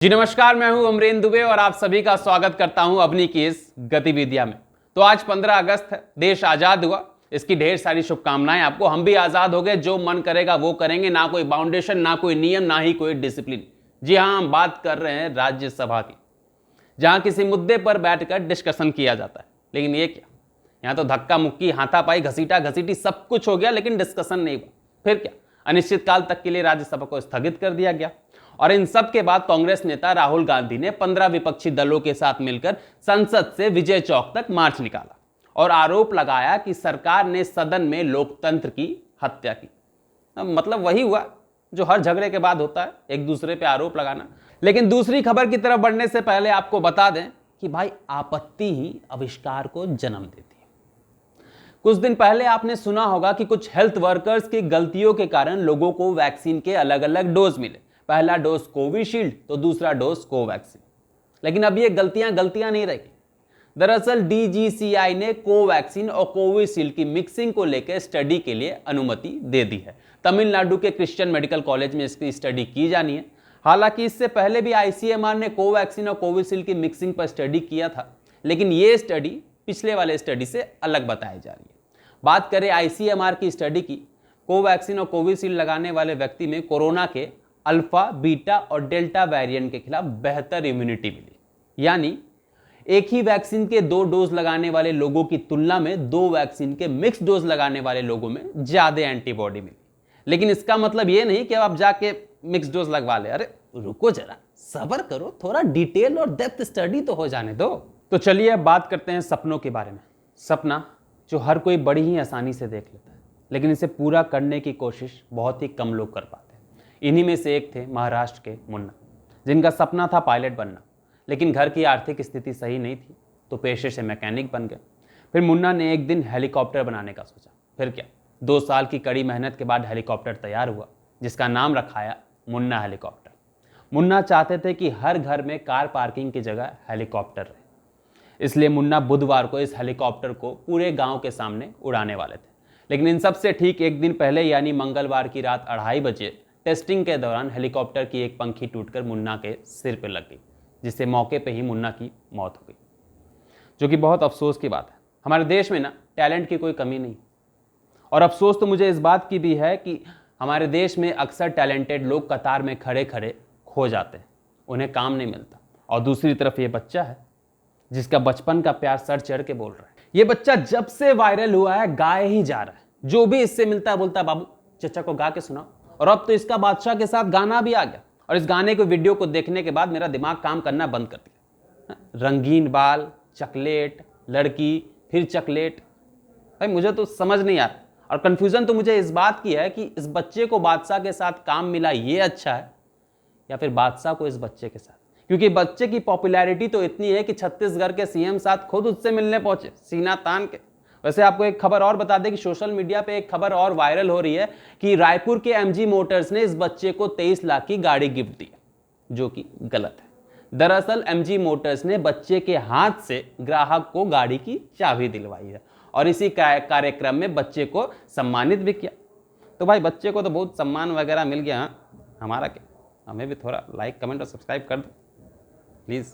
जी नमस्कार, मैं हूं अमरेंद्र दुबे और आप सभी का स्वागत करता हूं अपनी की इस गतिविधियां में। तो आज 15 अगस्त है, देश आजाद हुआ। इसकी ढेर सारी शुभकामनाएं आपको। हम भी आजाद हो गए, जो मन करेगा वो करेंगे, ना कोई बाउंडेशन, ना कोई नियम, ना ही कोई डिसिप्लिन। जी हां, हम बात कर रहे हैं राज्यसभा की, जहां किसी मुद्दे पर बैठकर डिस्कशन किया जाता है। लेकिन ये क्या, यहां तो धक्का मुक्की, हाथापाई, घसीटा घसीटी सब कुछ हो गया, लेकिन डिस्कशन नहीं हुआ। फिर क्या, अनिश्चितकाल तक के लिए राज्यसभा को स्थगित कर दिया गया। और इन सब के बाद कांग्रेस नेता राहुल गांधी ने 15 विपक्षी दलों के साथ मिलकर संसद से विजय चौक तक मार्च निकाला और आरोप लगाया कि सरकार ने सदन में लोकतंत्र की हत्या की। मतलब वही हुआ जो हर झगड़े के बाद होता है, एक दूसरे पे आरोप लगाना। लेकिन दूसरी खबर की तरफ बढ़ने से पहले आपको बता दें कि भाई, आपत्ति ही आविष्कार को जन्म देती है। कुछ दिन पहले आपने सुना होगा कि कुछ हेल्थ वर्कर्स की गलतियों के कारण लोगों को वैक्सीन के अलग अलग डोज मिले। पहला डोज कोविशील्ड तो दूसरा डोज कोवैक्सीन। लेकिन अब ये गलतियां नहीं रही। दरअसल डीजीसीआई ने कोवैक्सीन और कोविशील्ड की मिक्सिंग को लेकर स्टडी के लिए अनुमति दे दी है। तमिलनाडु के क्रिश्चियन मेडिकल कॉलेज में इसकी स्टडी की जानी है। हालांकि इससे पहले भी आईसीएमआर ने कोवैक्सीन और कोविशील्ड की मिक्सिंग पर स्टडी किया था, लेकिन ये स्टडी पिछले वाले स्टडी से अलग बताई जा रही है। बात करें आईसीएमआर की स्टडी की, कोवैक्सीन और कोविशील्ड लगाने वाले व्यक्ति में कोरोना के अल्फा, बीटा और डेल्टा वेरिएंट के खिलाफ बेहतर इम्यूनिटी मिली। यानी एक ही वैक्सीन के 2 डोज लगाने वाले लोगों की तुलना में 2 वैक्सीन के मिक्स डोज लगाने वाले लोगों में ज्यादा एंटीबॉडी मिली। लेकिन इसका मतलब यह नहीं कि अब आप जाके मिक्स डोज लगवा ले। अरे रुको जरा, सब्र करो, थोड़ा डिटेल और डेप्थ स्टडी तो हो जाने दो। तो चलिए अब बात करते हैं सपनों के बारे में। सपना जो हर कोई बड़ी ही आसानी से देख लेता है, लेकिन इसे पूरा करने की कोशिश बहुत ही कम लोग कर पाते हैं। इन्हीं में से एक थे महाराष्ट्र के मुन्ना, जिनका सपना था पायलट बनना। लेकिन घर की आर्थिक स्थिति सही नहीं थी, तो पेशे से मैकेनिक बन गए। फिर मुन्ना ने एक दिन हेलीकॉप्टर बनाने का सोचा। फिर क्या, 2 साल की कड़ी मेहनत के बाद हेलीकॉप्टर तैयार हुआ, जिसका नाम रखाया मुन्ना हेलीकॉप्टर। मुन्ना चाहते थे कि हर घर में कार पार्किंग की जगह हेलीकॉप्टर रहे, इसलिए मुन्ना बुधवार को इस हेलीकॉप्टर को पूरे गांव के सामने उड़ाने वाले थे। लेकिन इन सबसे ठीक एक दिन पहले, यानी मंगलवार की रात 2:30 बजे टेस्टिंग के दौरान हेलीकॉप्टर की एक पंखी टूटकर मुन्ना के सिर पर लग गई, जिससे मौके पे ही मुन्ना की मौत हो गई। जो कि बहुत अफसोस की बात है। हमारे देश में ना टैलेंट की कोई कमी नहीं, और अफसोस तो मुझे इस बात की भी है कि हमारे देश में अक्सर टैलेंटेड लोग कतार में खड़े खड़े खो जाते हैं, उन्हें काम नहीं मिलता। और दूसरी तरफ ये बच्चा है जिसका बचपन का प्यार सर चढ़ के बोल रहा है। ये बच्चा जब से वायरल हुआ है गाए ही जा रहा है। जो भी इससे मिलता है बोलता है, बाबू चचा को गा के सुनाओ। और अब तो इसका बादशाह के साथ गाना भी आ गया। और इस गाने को वीडियो को देखने के बाद मेरा दिमाग काम करना बंद कर दिया। रंगीन बाल, चकलेट, लड़की, फिर चकलेट। भाई मुझे तो समझ नहीं आ रहा। और कंफ्यूजन तो मुझे इस बात की है कि इस बच्चे को बादशाह के साथ काम मिला ये अच्छा है, या फिर बादशाह को इस बच्चे के साथ। क्योंकि बच्चे की पॉपुलैरिटी तो इतनी है कि छत्तीसगढ़ के सीएम साथ खुद उससे मिलने पहुंचे, सीना तान के। वैसे आपको एक खबर और बता दें कि सोशल मीडिया पे एक खबर और वायरल हो रही है कि रायपुर के एमजी मोटर्स ने इस बच्चे को 23 लाख की गाड़ी गिफ्ट दी, जो कि गलत है। दरअसल एमजी मोटर्स ने बच्चे के हाथ से ग्राहक को गाड़ी की चाबी दिलवाई है, और इसी कार्यक्रम में बच्चे को सम्मानित भी किया। तो भाई बच्चे को तो बहुत सम्मान वगैरह मिल गया। हमारा क्या, हमें भी थोड़ा लाइक, कमेंट और सब्सक्राइब कर दो प्लीज़।